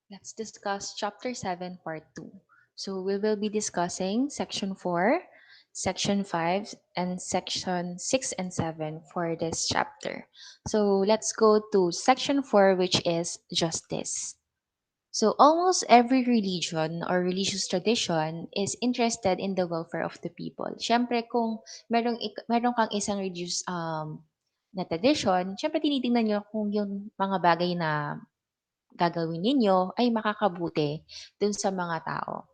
Let's discuss Chapter 7, Part 2. So, we will be discussing Section 4, Section 5, and Section 6 and 7 for this chapter. So, let's go to Section 4, which is justice. So, almost every religion or religious tradition is interested in the welfare of the people. Siyempre, kung meron kang isang religious na tradition, siyempre tinitingnan nyo kung yung mga bagay na gagawin ninyo ay makakabuti dun sa mga tao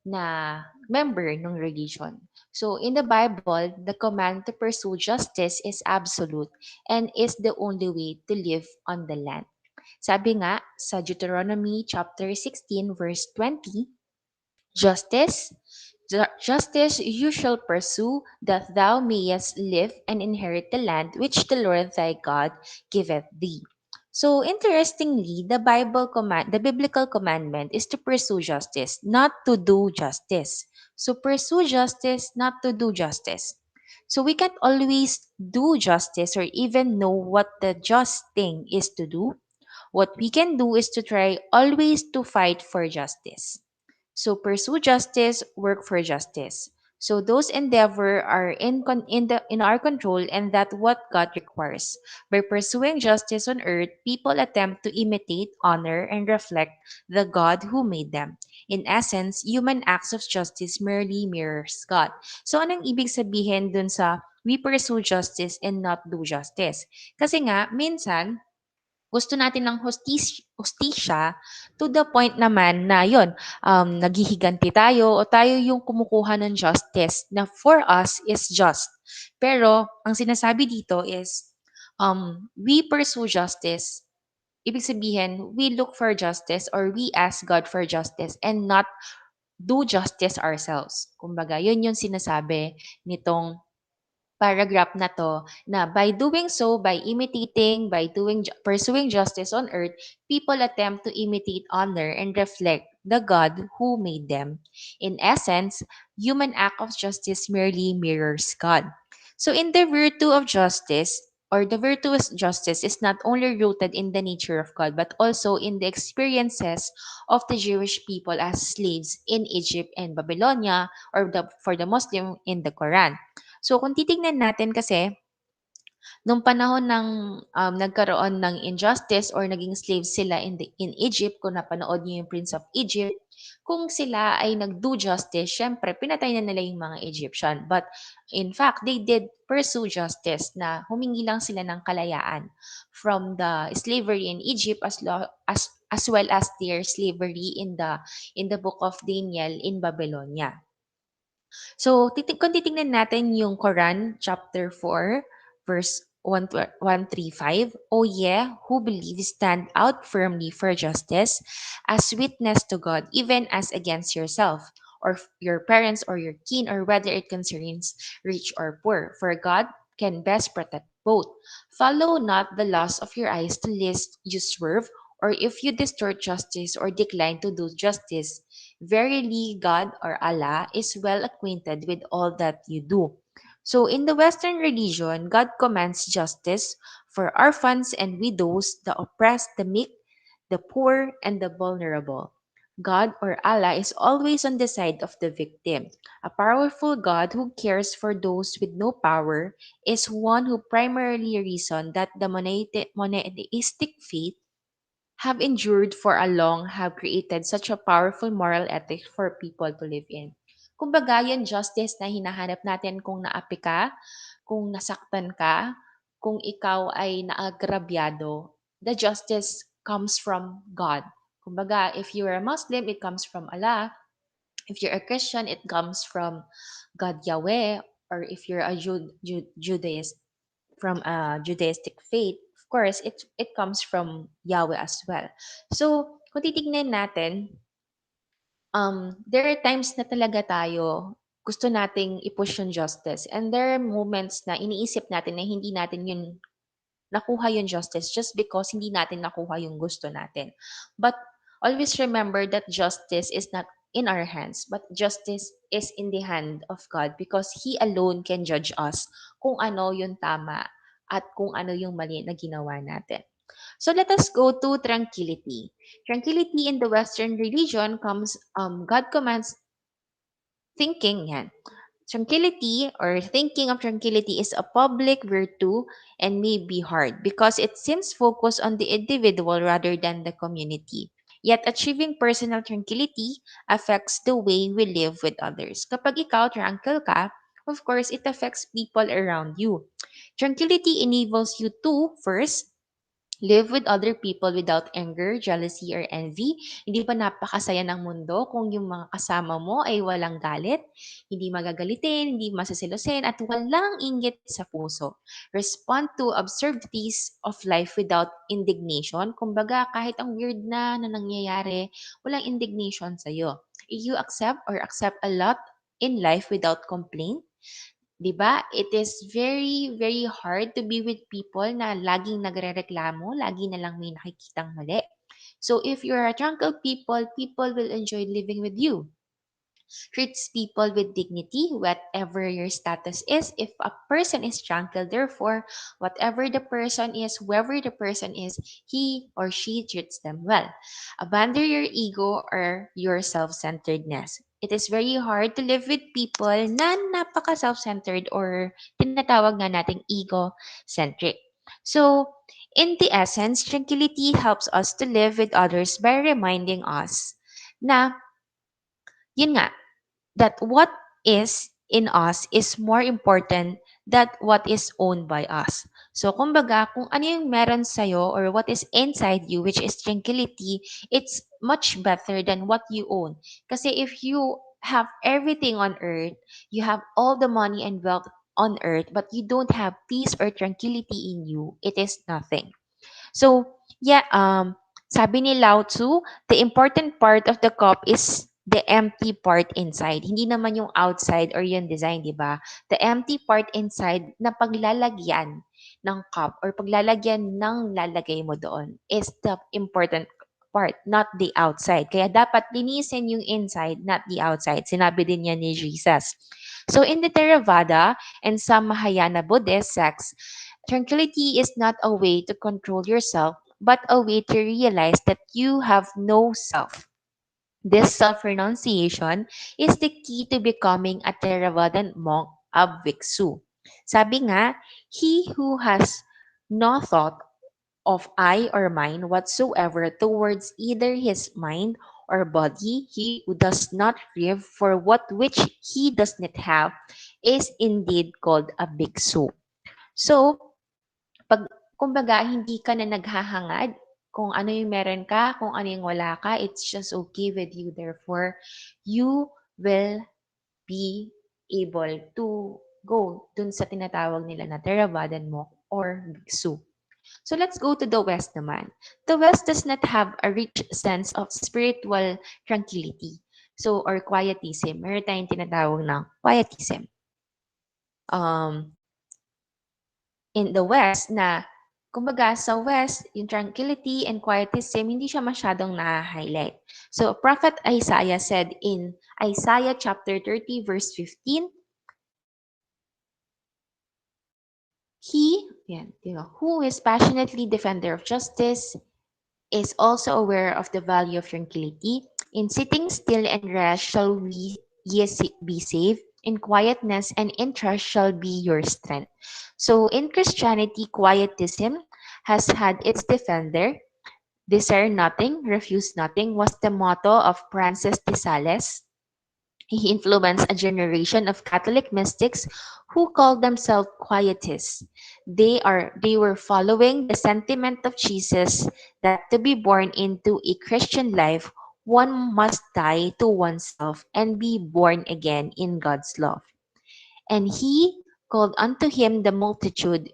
na member ng religion. So in the Bible, the command to pursue justice is absolute and is the only way to live on the land. Sabi nga sa Deuteronomy chapter 16 verse 20, justice, justice you shall pursue, that thou mayest live and inherit the land which the Lord thy God giveth thee. So interestingly, the biblical commandment is to pursue justice, not to do justice. So pursue justice, not to do justice. So we can't always do justice or even know what the just thing is to do. What we can do is to try always to fight for justice. So pursue justice, work for justice. So those endeavor are in our control, and that what God requires. By pursuing justice on earth, people attempt to imitate, honor, and reflect the God who made them. In essence, human acts of justice merely mirrors God. So anong ibig sabihin dun sa we pursue justice and not do justice? Kasi nga, minsan, gusto natin ng hustisya to the point naman na yon naghihiganti tayo o tayo yung kumukuha ng justice na for us is just. Pero ang sinasabi dito is we pursue justice. Ibig sabihin, we look for justice or we ask God for justice and not do justice ourselves. Kumbaga, yun yung sinasabi nitong paragraph na to na by doing so, by imitating, by pursuing justice on earth, people attempt to imitate, honor, and reflect the God who made them. In essence, human act of justice merely mirrors God. So in the virtue of justice, or the virtuous justice is not only rooted in the nature of God, but also in the experiences of the Jewish people as slaves in Egypt and Babylonia, or for the Muslim in the Quran. So kung titignan natin kasi, nung panahon ng nagkaroon ng injustice or naging slaves sila in Egypt, kung napanood niyo yung Prince of Egypt, kung sila ay nag-do justice, syempre pinatay na nila yung mga Egyptian. But in fact, they did pursue justice na humingi lang sila ng kalayaan from the slavery in Egypt as well as their slavery in the book of Daniel in Babylonia. So, kung titingnan natin yung Quran, chapter 4, verse 135, O yeah, who believe, stand out firmly for justice as witness to God, even as against yourself, or your parents, or your kin, or whether it concerns rich or poor. For God can best protect both. Follow not the lust of your eyes to lest you swerve, or if you distort justice or decline to do justice. Verily, God or Allah is well acquainted with all that you do. So, in the Western religion, God commands justice for orphans and widows, the oppressed, the meek, the poor, and the vulnerable. God or Allah is always on the side of the victim. A powerful God who cares for those with no power is one who primarily reasoned that the monotheistic faith have endured for a long have created such a powerful moral ethic for people to live in. Kumbaga, yung justice na hinahanap natin kung naapi ka, kung nasaktan ka, kung ikaw ay naagrabyado, the justice comes from God. Kumbaga, if you're a Muslim, it comes from Allah. If you're a Christian, it comes from God Yahweh. Or if you're a Judaist, from a Judaistic faith, of course, it comes from Yahweh as well. So, kung titignan natin, there are times na talaga tayo gusto nating i-push yung justice. And there are moments na iniisip natin na hindi natin yun nakuha yung justice just because hindi natin nakuha yung gusto natin. But always remember that justice is not in our hands, but justice is in the hand of God because He alone can judge us kung ano yung tama at kung ano yung mali na ginawa natin. So let us go to tranquility. Tranquility in the Western religion comes, God commands thinking yan. Tranquility or thinking of tranquility is a public virtue and may be hard because it seems focused on the individual rather than the community. Yet achieving personal tranquility affects the way we live with others. Kapag ikaw tranquil ka, of course, it affects people around you. Tranquility enables you to, first, live with other people without anger, jealousy, or envy. Hindi ba napakasaya ng mundo kung yung mga kasama mo ay walang galit, hindi magagalitin, hindi masasilusin, at walang inggit sa puso. Respond to absurdities of life without indignation. Kumbaga, kahit ang weird na nangyayari, walang indignation sa'yo. You accept or accept a lot in life without complaint. 'Di ba? It is very, very hard to be with people na laging nagrereklamo, lagi na lang may nakikitang mali. So if you're a tranquil people, people will enjoy living with you. Treats people with dignity, whatever your status is. If a person is tranquil, therefore, whatever the person is, whoever the person is, he or she treats them well. Abandon your ego or your self-centeredness. It is very hard to live with people na napaka self-centered or tinatawag nga nating ego-centric. So, in the essence, tranquility helps us to live with others by reminding us na, yun nga, that what is in us is more important than what is owned by us. So, kumbaga, kung ano yung meron sa'yo or what is inside you, which is tranquility, it's much better than what you own. Kasi if you have everything on earth, you have all the money and wealth on earth, but you don't have peace or tranquility in you, it is nothing. So, yeah, sabi ni Lao Tzu, the important part of the cup is the empty part inside. Hindi naman yung outside or yung design, di ba? The empty part inside na paglalagyan ng cup or paglalagyan ng lalagay mo doon is the important part, not the outside. Kaya dapat linisin yung inside, not the outside. Sinabi din yan ni Jesus. So in the Theravada and some Mahayana Buddhist sects, tranquility is not a way to control yourself, but a way to realize that you have no self. This self renunciation is the key to becoming a Theravadan monk of Viksu. Sabi nga, he who has no thought of I or mine whatsoever towards either his mind or body, he who does not crave for what which he does not have, is indeed called a bhiksu. So, pag kumbaga hindi ka na naghahangad kung ano yung meron ka, kung ano yung wala ka, it's just okay with you. Therefore, you will be able to go dun sa tinatawag nila na Theravadan monk or bhiksu. So let's go to the West naman. The West does not have a rich sense of spiritual tranquility. So, or quietism. Meron tayong tinatawag ng quietism. Um, in the West na, kumbaga sa West, yung tranquility and quietism, hindi siya masyadong na-highlight. So, Prophet Isaiah said in Isaiah chapter 30 verse 15, who is passionately defender of justice is also aware of the value of tranquility. In sitting still and rest shall be saved. In quietness and in trust shall be your strength. So in Christianity, quietism has had its defender. Desire nothing, refuse nothing was the motto of Francis de Sales. He influenced a generation of Catholic mystics who called themselves quietists. They were following the sentiment of Jesus that to be born into a Christian life, one must die to oneself and be born again in God's love. And he called unto him the multitude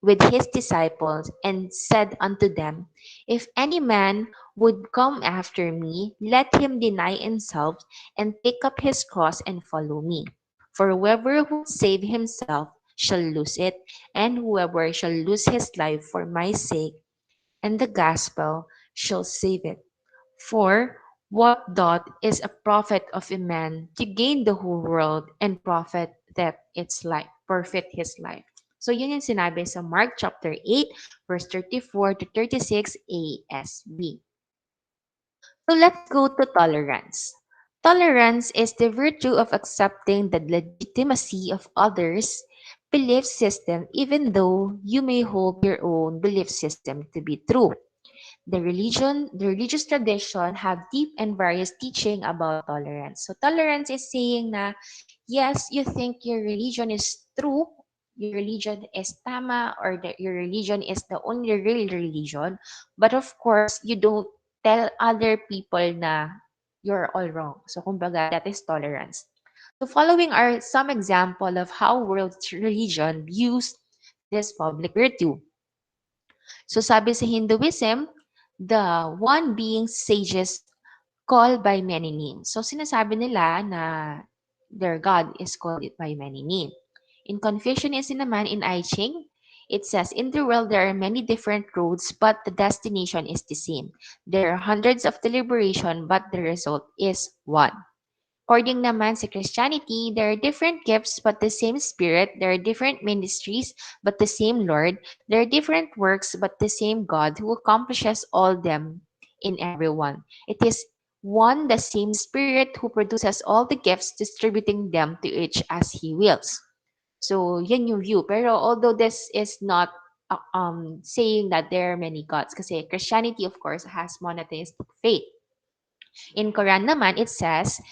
with his disciples and said unto them, If any man would come after me, let him deny himself and take up his cross and follow me. For whoever would save himself shall lose it, and whoever shall lose his life for my sake and the gospel shall save it. For what doth is a profit of a man to gain the whole world and profit that its life, forfeit his life? So yun yung sinabi sa Mark chapter 8, verse 34 to 36 ASB. So let's go to tolerance. Tolerance is the virtue of accepting the legitimacy of others' belief system even though you may hold your own belief system to be true. The religious tradition have deep and various teaching about tolerance. So tolerance is saying na, yes, you think your religion is true, your religion is tama, or that your religion is the only real religion, but of course, you don't tell other people na you're all wrong. So kumbaga, that is tolerance. So following are some example of how world religion views this public virtue. So sabi sa Hinduism, the one being sages called by many names. So sinasabi nila na their God is called by many names. In Confucianism naman, in I Ching, it says, in the world there are many different roads, but the destination is the same. There are hundreds of deliberation, but the result is one. According naman sa Christianity, there are different gifts but the same Spirit. There are different ministries but the same Lord. There are different works but the same God who accomplishes all them in everyone. It is one the same Spirit who produces all the gifts, distributing them to each as He wills. So, yan yung view. Pero although this is not saying that there are many gods, kasi Christianity, of course, has monotheistic faith. In Quran naman, it says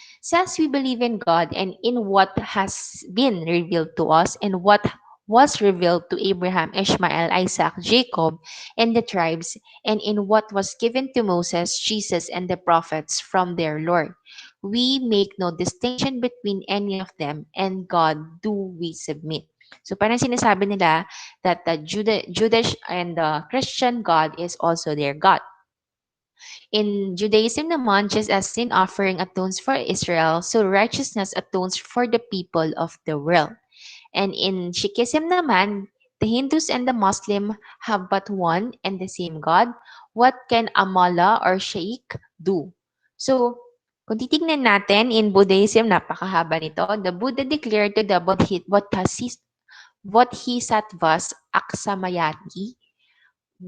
we believe in God and in what has been revealed to us and what was revealed to Abraham, Ishmael, Isaac, Jacob, and the tribes, and in what was given to Moses, Jesus, and the prophets from their Lord. We make no distinction between any of them, and God do we submit. So parang sinasabi nila that the Judas and the Christian God is also their God. In Judaism naman, just as sin offering atones for Israel, so righteousness atones for the people of the world. And in Sikhism naman, the Hindus and the Muslim have but one and the same God. What can a mullah or sheikh do? So, kung titignan natin in Buddhism, napakahaba nito, the Buddha declared to the Bodhisattvas Aksamayati,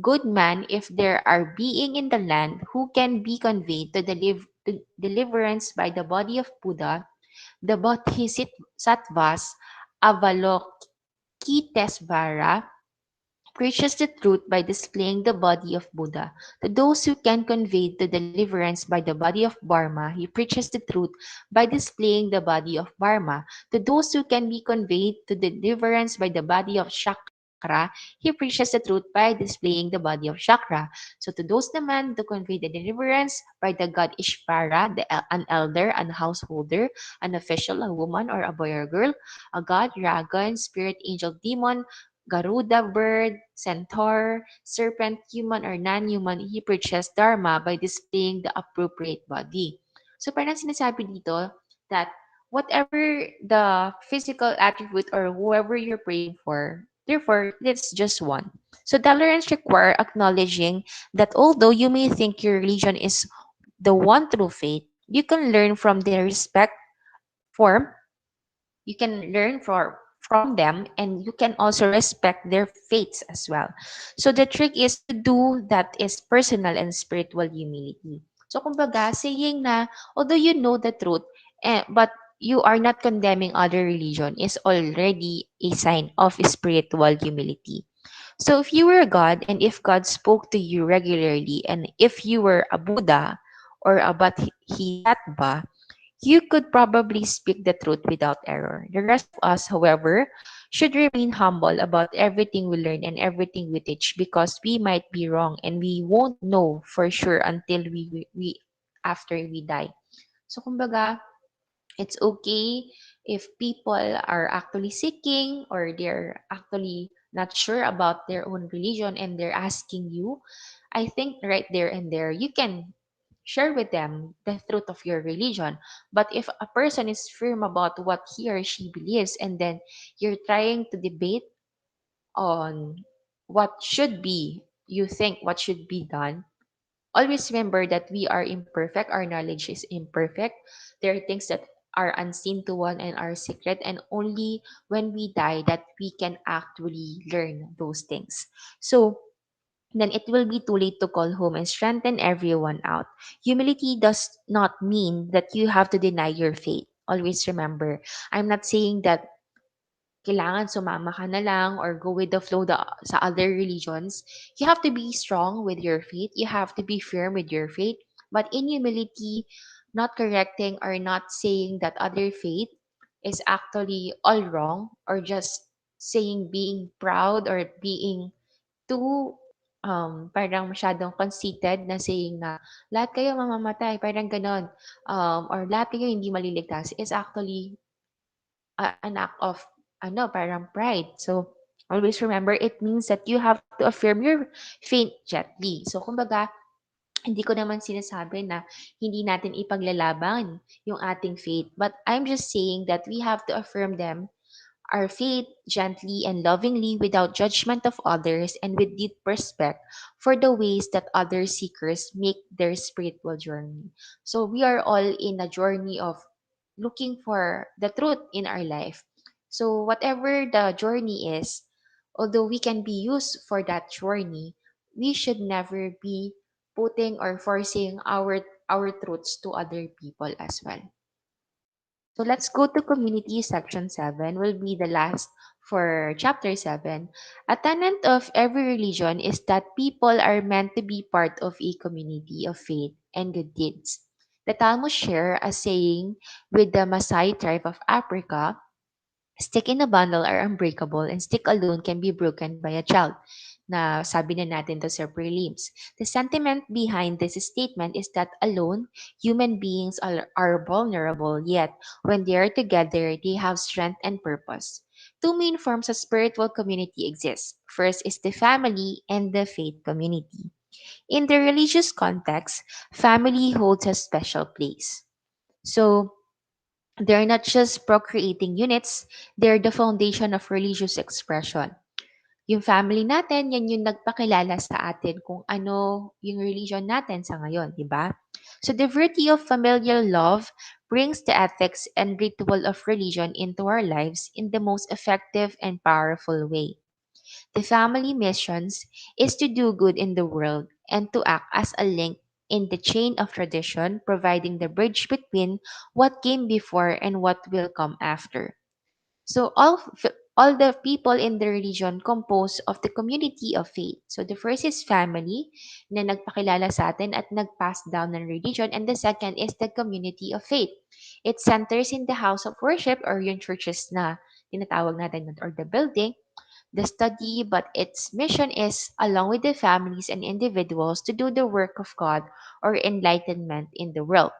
good man if there are being in the land who can be conveyed to deliverance by the body of Buddha, the Bodhisattvas Avalokitesvara preaches the truth by displaying the body of Buddha. To those who can convey the deliverance by the body of Dharma, he preaches the truth by displaying the body of Dharma. To those who can be conveyed to deliverance by the body of Chakra, he preaches the truth by displaying the body of Chakra. So to those naman to convey the deliverance by the god Ishvara, an elder, an householder, an official, a woman or a boy or girl, a god, dragon, spirit, angel, demon, Garuda bird, centaur, serpent, human or non-human, he preaches Dharma by displaying the appropriate body. So parang sinasabi dito that whatever the physical attribute or whoever you're praying for, therefore, it's just one. So tolerance require acknowledging that although you may think your religion is the one true faith, you can learn from their respect form you can learn from them and you can also respect their faiths as well. So the trick is to do that is personal and spiritual humility. So kumbaga, saying na although you know the truth, but you are not condemning other religion is already a sign of spiritual humility. So if you were a God and if God spoke to you regularly and if you were a Buddha or a Bodhisattva, you could probably speak the truth without error. The rest of us, however, should remain humble about everything we learn and everything we teach because we might be wrong and we won't know for sure until we after we die. So kumbaga, it's okay if people are actually seeking or they're actually not sure about their own religion and they're asking you. I think right there and there, you can share with them the truth of your religion. But if a person is firm about what he or she believes and then you're trying to debate on what should be, you think what should be done, always remember that we are imperfect, our knowledge is imperfect. There are things that our unseen to one and our secret, and only when we die that we can actually learn those things. So then it will be too late to call home and strengthen everyone out. Humility does not mean that you have to deny your faith. Always remember, I'm not saying that kailangan sumama ka na lang or go with the flow sa other religions. You have to be strong with your faith. You have to be firm with your faith. But in humility, not correcting or not saying that other faith is actually all wrong, or just saying being proud or being too parang masyadong conceited na saying na lahat kayo mamamatay, parang ganon, or lahat kayo hindi maliligtas, is actually an act of parang pride. So always remember, it means that you have to affirm your faith gently. So kumbaga, hindi ko naman sinasabi na hindi natin ipaglalaban yung ating faith, but I'm just saying that we have to affirm them, our faith, gently and lovingly, without judgment of others and with deep respect for the ways that other seekers make their spiritual journey. So we are all in a journey of looking for the truth in our life. So whatever the journey is, although we can be used for that journey, we should never be putting or forcing our truths to other people as well. So let's go to community section 7, will be the last for chapter 7. A tenet of every religion is that people are meant to be part of a community of faith and good deeds. The Talmud share a saying with the Maasai tribe of Africa: stick in a bundle are unbreakable and stick alone can be broken by a child. Na sabi na natin to sa prelims. The sentiment behind this statement is that alone, human beings are vulnerable, yet when they are together, they have strength and purpose. Two main forms of spiritual community exist. First is the family and the faith community. In the religious context, family holds a special place. So, they're not just procreating units, they're the foundation of religious expression. Yung family natin, yan yung nagpakilala sa atin kung ano yung religion natin sa ngayon, di ba? So the virtue of familial love brings the ethics and ritual of religion into our lives in the most effective and powerful way. The family missions is to do good in the world and to act as a link in the chain of tradition, providing the bridge between what came before and what will come after. So all the people in the religion compose of the community of faith. So the first is family na nagpakilala sa atin at nag-pass down ng religion, and the second is the community of faith. It centers in the house of worship or yung churches na tinatawag natin or the building, the study, but its mission is, along with the families and individuals, to do the work of God or enlightenment in the world.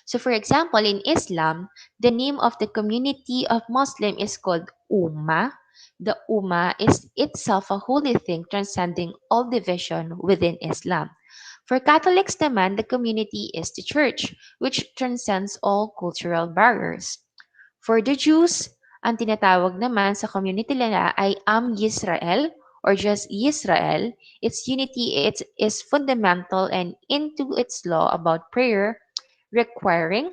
So, for example, in Islam, the name of the community of Muslim is called Ummah. The Ummah is itself a holy thing transcending all division within Islam. For Catholics naman, the community is the church, which transcends all cultural barriers. For the Jews, ang tinatawag naman sa community nila ay Am Yisrael or just Yisrael. Its unity is fundamental and into its law about prayer, requiring,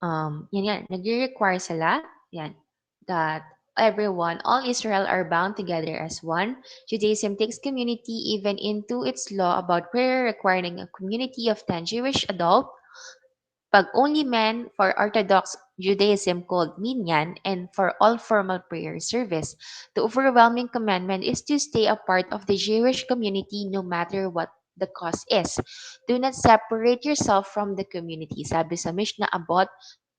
yan yan, nagre-require sila, yan, that everyone, all Israel are bound together as one. Judaism takes community even into its law about prayer, requiring a community of 10 Jewish adults, pag only men for Orthodox Judaism called minyan, and for all formal prayer service. The overwhelming commandment is to stay a part of the Jewish community no matter what the cause is. Do not separate yourself from the community. Sabi sa Mishnah Abot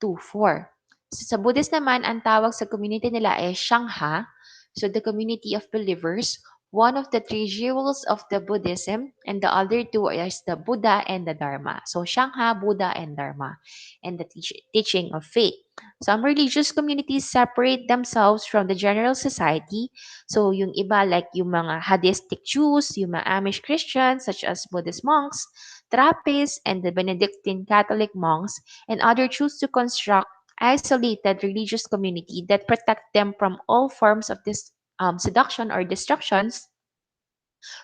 2:4. Sa Buddhist naman, ang tawag sa community nila ay Shangha. So the community of believers, one of the three jewels of the Buddhism, and the other two is the Buddha and the Dharma. So Shangha, Buddha, and Dharma, and the teaching of faith. Some religious communities separate themselves from the general society. So yung iba like yung mga Hadistic Jews, yung mga Amish Christians such as Buddhist monks, Trappists, and the Benedictine Catholic monks, and others choose to construct isolated religious community that protect them from all forms of this seduction or destructions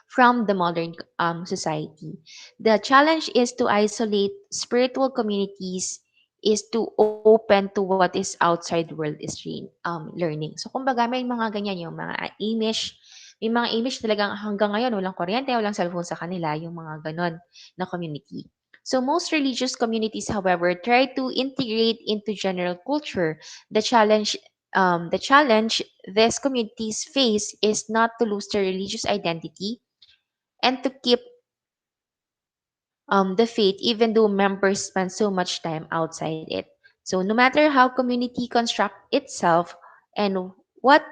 from the modern society. The challenge is to isolate spiritual communities, is to open to what is outside world learning. So kumbaga may mga ganyan yung mga Amish, may mga Amish talagang hanggang ngayon walang kuryente, walang cellphone sa kanila, yung mga ganon na community. So most religious communities, however, try to integrate into general culture. The challenge these communities face is not to lose their religious identity and to keep the faith even though members spend so much time outside it. So no matter how community construct itself and what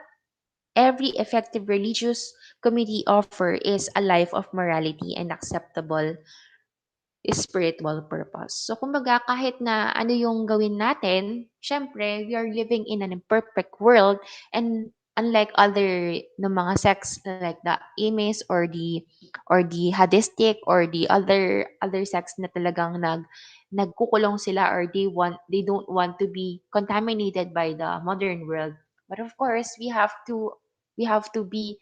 every effective religious community offer is a life of morality and acceptable spiritual purpose. So, kumbaga, kahit na ano yung gawin natin, syempre, we are living in an imperfect world and unlike other ng mga sects like the Ames or the Hadistic or the other sects na talagang nagkukulong sila or they don't want to be contaminated by the modern world. But of course, we have to be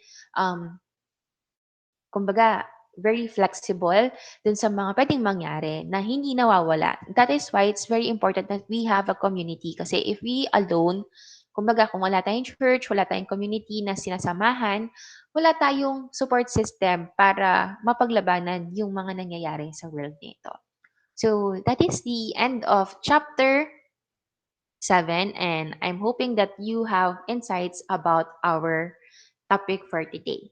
kumbaga, very flexible dun sa mga pwedeng mangyari na hindi nawawala. That is why it's very important that we have a community. Kasi if we alone, kumbaga kung wala tayong church, wala tayong community na sinasamahan, wala tayong support system para mapaglabanan yung mga nangyayari sa world nito. So that is the end of chapter 7 and I'm hoping that you have insights about our topic for today.